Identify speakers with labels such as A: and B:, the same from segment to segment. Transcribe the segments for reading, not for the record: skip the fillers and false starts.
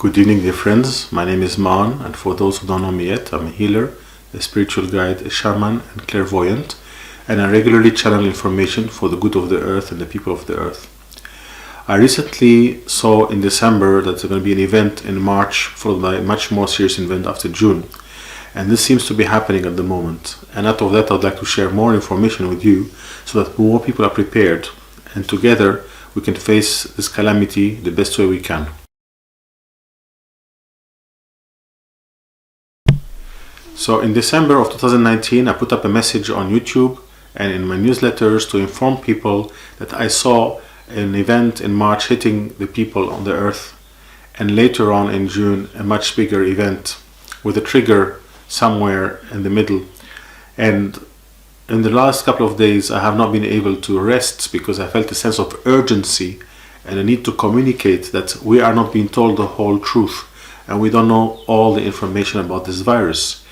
A: Good evening, dear friends. My name is Maan, and for those who don't know me yet, I'm a healer, a spiritual guide, a shaman, and clairvoyant, and I regularly channel information for the good of the earth and the people of the earth. I recently saw in December that there's going to be an event in March, followed by a much more serious event after June. And this seems to be happening at the moment. And out of that, I'd like to share more information with you so that more people are prepared. And together, we can face this calamity the best way we can. So in December of 2019, I put up a message on YouTube and in my newsletters to inform people that I saw an event in March hitting the people on the earth, and later on in June a much bigger event with a trigger somewhere in the middle. And in the last couple of days I have not been able to rest because I felt a sense of urgency and a need to communicate that we are not being told the whole truth and we don't know all the information about this virus.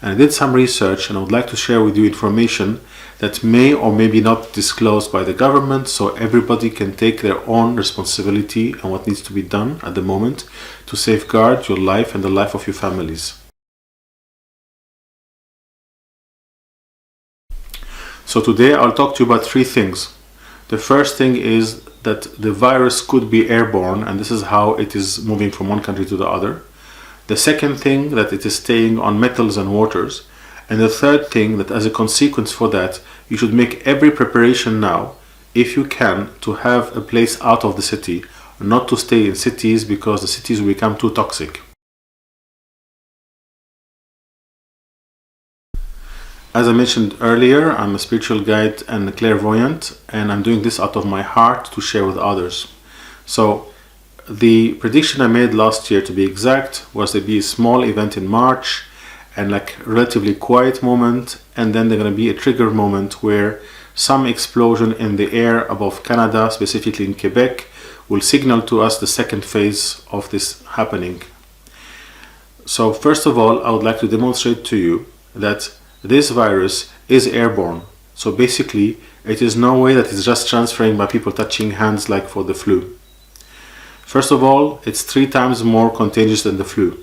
A: And I did some research, and I would like to share with you information that may or may be not disclosed by the government, so everybody can take their own responsibility and what needs to be done at the moment to safeguard your life and the life of your families. So today I'll talk to you about three things. The first thing is that the virus could be airborne, and this is how it is moving from one country to the other. The second thing, that it is staying on metals and waters. And the third thing, that as a consequence for that, you should make every preparation now, if you can, to have a place out of the city, not to stay in cities because the cities will become too toxic. As I mentioned earlier, I'm a spiritual guide and a clairvoyant, and I'm doing this out of my heart to share with others. So the prediction I made last year, to be exact, was to be a small event in March and like a relatively quiet moment, and then there's going to be a trigger moment where some explosion in the air above Canada, specifically in Quebec, will signal to us the second phase of this happening. So first of all, I would like to demonstrate to you that this virus is airborne. So basically, it is no way that it's just transferring by people touching hands like for the flu. First of all, it's 3 times more contagious than the flu.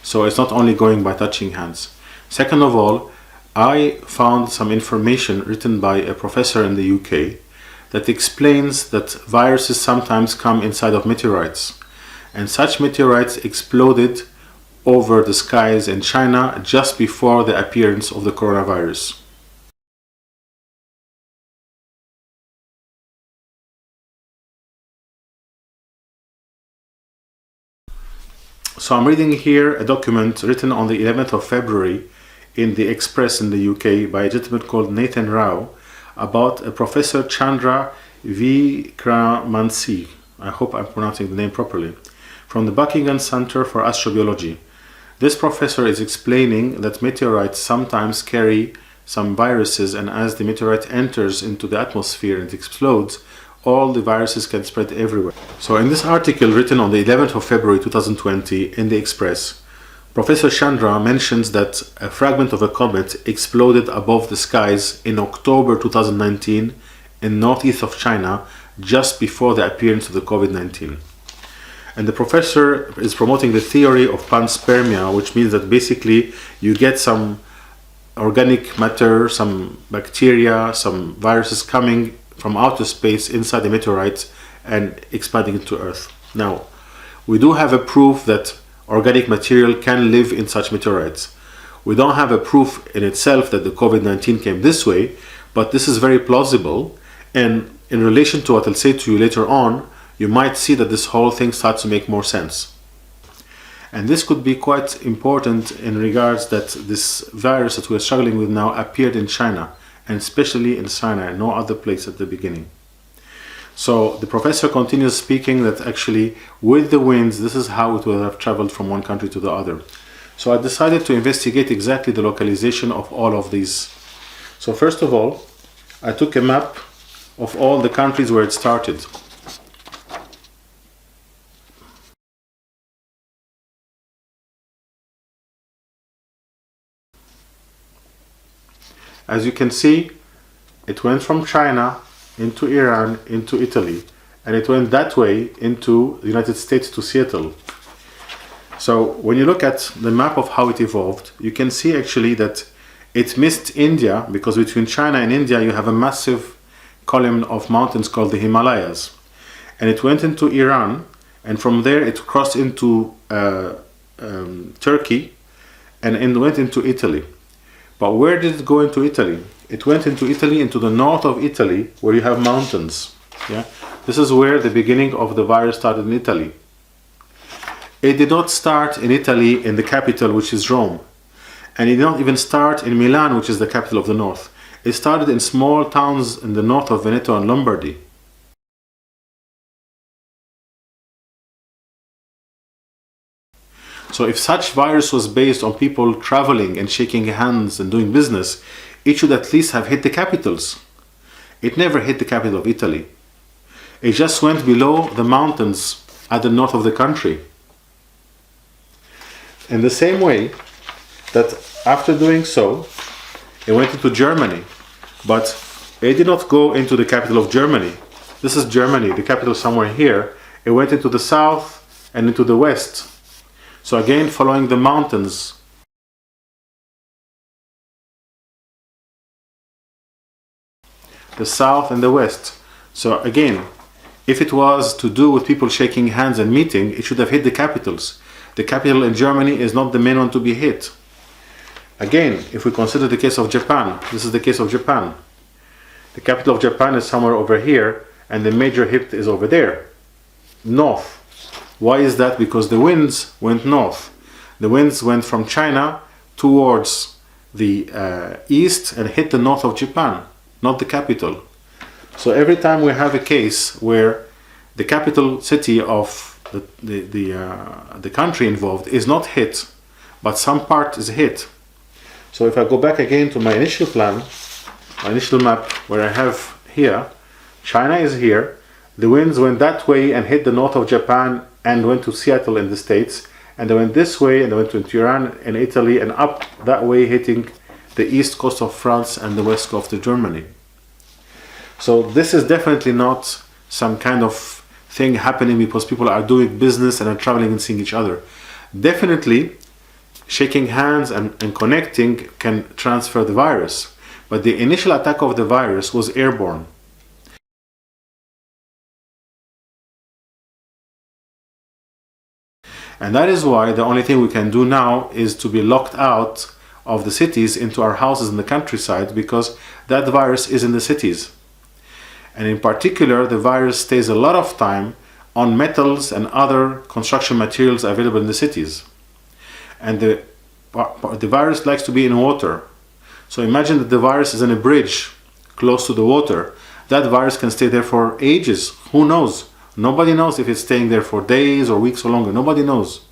A: So it's not only going by touching hands. Second of all, I found some information written by a professor in the UK that explains that viruses sometimes come inside of meteorites. And such meteorites exploded over the skies in China just before the appearance of the coronavirus. So I'm reading here a document written on the 11th of February in the Express in the UK by a gentleman called Nathan Rao about a Professor Chandra Vikramansi, I hope I'm pronouncing the name properly, from the Buckingham Center for Astrobiology. This professor is explaining that meteorites sometimes carry some viruses, and as the meteorite enters into the atmosphere and it explodes, all the viruses can spread everywhere. So in this article written on the 11th of February 2020 in the Express, Professor Chandra mentions that a fragment of a comet exploded above the skies in October 2019 in northeast of China just before the appearance of the COVID-19. And the professor is promoting the theory of Panspermia, which means that basically you get some organic matter, some bacteria, some viruses coming from outer space inside the meteorites and expanding into Earth. Now, we do have a proof that organic material can live in such meteorites. We don't have a proof in itself that the COVID-19 came this way, but this is very plausible, and in relation to what I'll say to you later on, you might see that this whole thing starts to make more sense. And this could be quite important in regards that this virus that we're struggling with now appeared in China, and especially in Sinai, no other place at the beginning. So the professor continues speaking that actually with the winds, this is how it will have traveled from one country to the other. So I decided to investigate exactly the localization of all of these. So first of all, I took a map of all the countries where it started. As you can see, it went from China into Iran, into Italy, and it went that way into the United States to Seattle. So when you look at the map of how it evolved, you can see actually that it missed India, because between China and India you have a massive column of mountains called the Himalayas. And it went into Iran, and from there it crossed into Turkey, and it went into Italy. But where did it go into Italy? It went into Italy, into the north of Italy, where you have mountains. Yeah, this is where the beginning of the virus started, in Italy. It did not start in Italy, in the capital, which is Rome. And it did not even start in Milan, which is the capital of the north. It started in small towns in the north of Veneto and Lombardy. So if such virus was based on people traveling and shaking hands and doing business, it should at least have hit the capitals. It never hit the capital of Italy. It just went below the mountains at the north of the country. In the same way that after doing so, it went into Germany, but it did not go into the capital of Germany. This is Germany, the capital somewhere here. It went into the south and into the west. So again, following the mountains. The south and the west. So again, if it was to do with people shaking hands and meeting, it should have hit the capitals. The capital in Germany is not the main one to be hit. Again, if we consider the case of Japan, this is the case of Japan. The capital of Japan is somewhere over here, and the major hit is over there, north. Why is that? Because the winds went north. The winds went from China towards the east and hit the north of Japan, not the capital. So every time we have a case where the capital city of the country involved is not hit, but some part is hit. So if I go back again to my initial plan, my initial map, where I have here, China is here, the winds went that way and hit the north of Japan and went to Seattle in the States, and they went this way and they went to Iran and Italy and up that way, hitting the east coast of France and the west coast of Germany. So this is definitely not some kind of thing happening because people are doing business and are traveling and seeing each other. Definitely shaking hands and connecting can transfer the virus, but the initial attack of the virus was airborne. And that is why the only thing we can do now is to be locked out of the cities into our houses in the countryside, because that virus is in the cities. And in particular, the virus stays a lot of time on metals and other construction materials available in the cities. And the virus likes to be in water. So imagine that the virus is in a bridge close to the water. That virus can stay there for ages. Who knows? Nobody knows if it's staying there for days or weeks or longer. Nobody knows.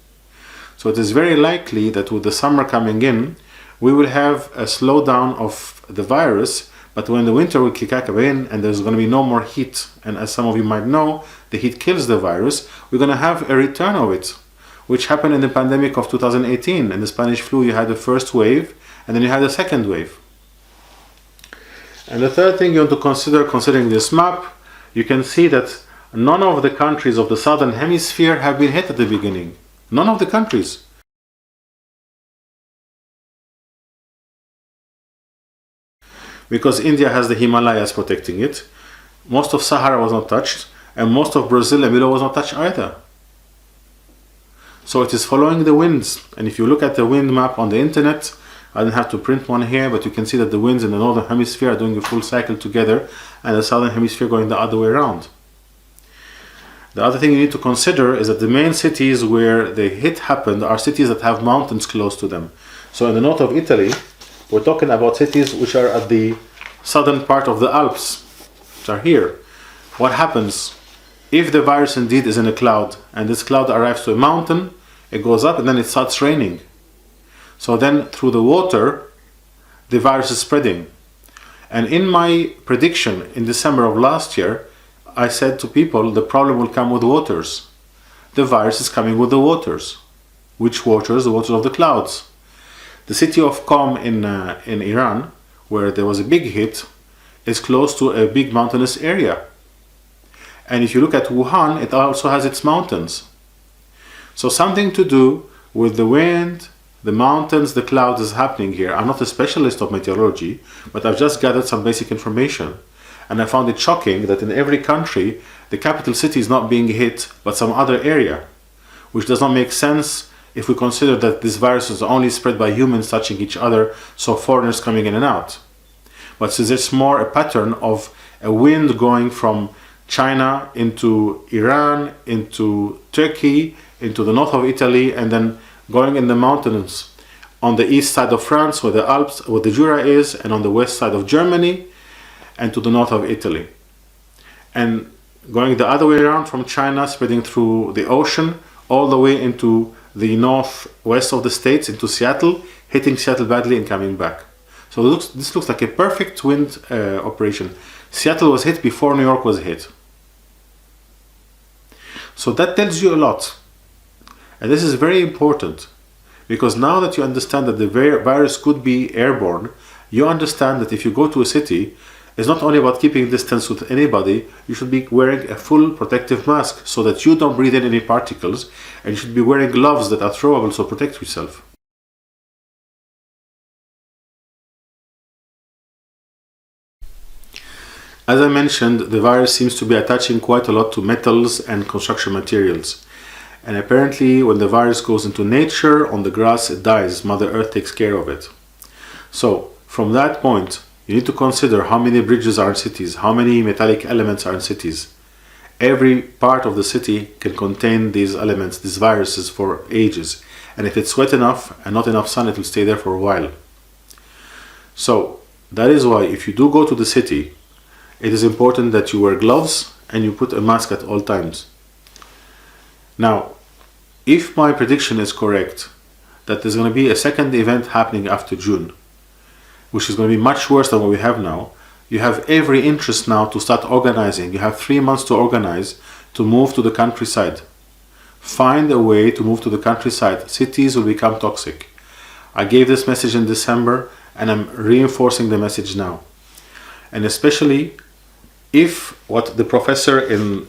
A: So it is very likely that with the summer coming in, we will have a slowdown of the virus, but when the winter will kick in and there's going to be no more heat, and as some of you might know, the heat kills the virus, we're going to have a return of it, which happened in the pandemic of 2018. In the Spanish flu, you had the first wave, and then you had the second wave. And the third thing you want to consider, considering this map, you can see that none of the countries of the southern hemisphere have been hit at the beginning. None of the countries. Because India has the Himalayas protecting it, most of Sahara was not touched, and most of Brazil and below was not touched either. So it is following the winds. And if you look at the wind map on the internet, I don't have to print one here, but you can see that the winds in the northern hemisphere are doing a full cycle together, and the southern hemisphere going the other way around. The other thing you need to consider is that the main cities where the hit happened are cities that have mountains close to them. So in the north of Italy, we're talking about cities which are at the southern part of the Alps, which are here. What happens if the virus indeed is in a cloud, and this cloud arrives to a mountain, it goes up and then it starts raining. So then through the water, the virus is spreading. And in my prediction in December of last year, I said to people, the problem will come with waters. The virus is coming with the waters. Which waters? The waters of the clouds. The city of Qom in Iran, where there was a big hit, is close to a big mountainous area. And if you look at Wuhan, it also has its mountains. So something to do with the wind, the mountains, the clouds is happening here. I'm not a specialist of meteorology, but I've just gathered some basic information. And I found it shocking that in every country, the capital city is not being hit, but some other area, which does not make sense if we consider that this virus is only spread by humans touching each other, so foreigners coming in and out. But since it's more a pattern of a wind going from China into Iran, into Turkey, into the north of Italy, and then going in the mountains on the east side of France, where the Alps, where the Jura is, and on the west side of Germany, and to the north of Italy. And going the other way around from China, spreading through the ocean, all the way into the northwest of the States, into Seattle, hitting Seattle badly and coming back. So this looks like a perfect wind operation. Seattle was hit before New York was hit. So that tells you a lot. And this is very important, because now that you understand that the virus could be airborne, you understand that if you go to a city, it's not only about keeping distance with anybody, you should be wearing a full protective mask so that you don't breathe in any particles, and you should be wearing gloves that are throwable, so protect yourself. As I mentioned, the virus seems to be attaching quite a lot to metals and construction materials. And apparently, when the virus goes into nature, on the grass, it dies. Mother Earth takes care of it. So, from that point, you need to consider how many bridges are in cities, how many metallic elements are in cities. Every part of the city can contain these elements, these viruses, for ages. And if it's wet enough and not enough sun, it will stay there for a while. So, that is why if you do go to the city, it is important that you wear gloves and you put a mask at all times. Now, if my prediction is correct, that there's going to be a second event happening after June, which is going to be much worse than what we have now, you have every interest now to start organizing. You have 3 months to organize, to move to the countryside. Find a way to move to the countryside. Cities will become toxic. I gave this message in December, and I'm reinforcing the message now. And especially if what the professor in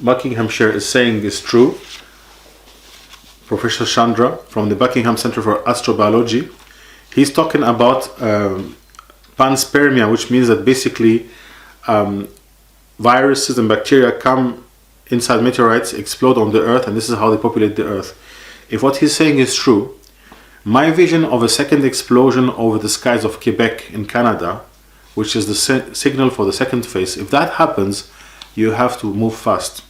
A: Buckinghamshire is saying is true, Professor Chandra from the Buckingham Center for Astrobiology, he's talking about Panspermia, which means that basically viruses and bacteria come inside meteorites, explode on the Earth, and this is how they populate the Earth. If what he's saying is true, my vision of a second explosion over the skies of Quebec in Canada, which is the signal for the second phase, if that happens, you have to move fast.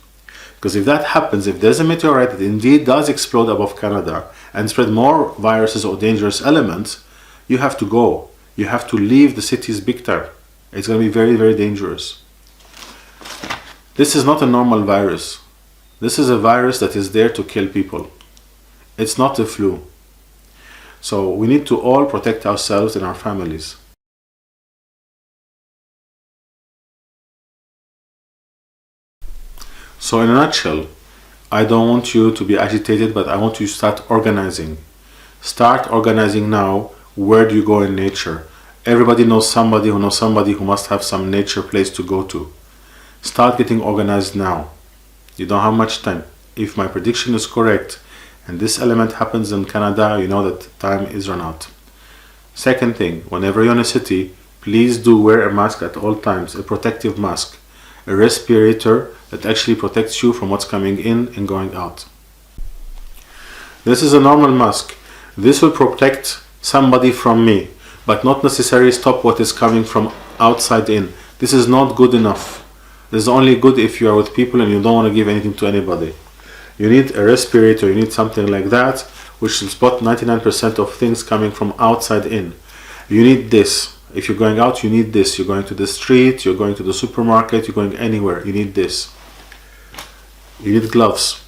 A: Because if that happens, if there's a meteorite that indeed does explode above Canada and spread more viruses or dangerous elements, you have to go. You have to leave the cities big time. It's going to be very, very dangerous. This is not a normal virus. This is a virus that is there to kill people. It's not the flu. So we need to all protect ourselves and our families. So in a nutshell, I don't want you to be agitated, but I want you to start organizing. Start organizing now. Where do you go in nature? Everybody knows somebody who must have some nature place to go to. Start getting organized now. You don't have much time. If my prediction is correct and this element happens in Canada, you know that time is run out. Second thing, whenever you're in a city, please do wear a mask at all times, a protective mask, a respirator that actually protects you from what's coming in and going out. This is a normal mask. This will protect somebody from me, but not necessarily stop what is coming from outside in. This is not good enough. This is only good if you are with people and you don't want to give anything to anybody. You need a respirator, you need something like that, which will spot 99% of things coming from outside in. You need this. If you're going out, you need this. You're going to the street, you're going to the supermarket, you're going anywhere, you need this. You need gloves.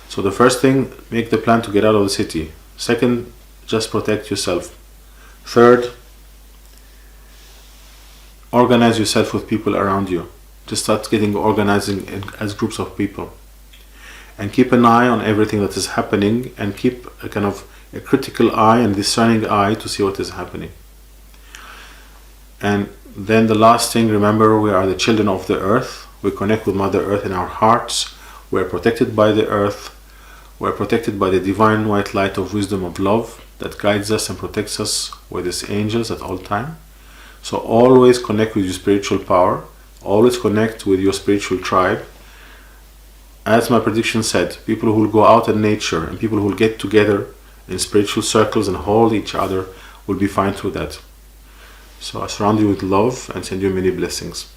A: So the first thing, make the plan to get out of the city. Second, just protect yourself. Third, organize yourself with people around you. Just start getting organizing as groups of people. And keep an eye on everything that is happening, and keep a kind of a critical eye and discerning eye to see what is happening. And then the last thing, remember, we are the children of the earth. We connect with Mother Earth in our hearts. We are protected by the earth. We're protected by the divine white light of wisdom of love that guides us and protects us with its angels at all time. So always connect with your spiritual power. Always connect with your spiritual tribe. As my prediction said, people who will go out in nature and people who will get together in spiritual circles and hold each other will be fine through that. So I surround you with love and send you many blessings.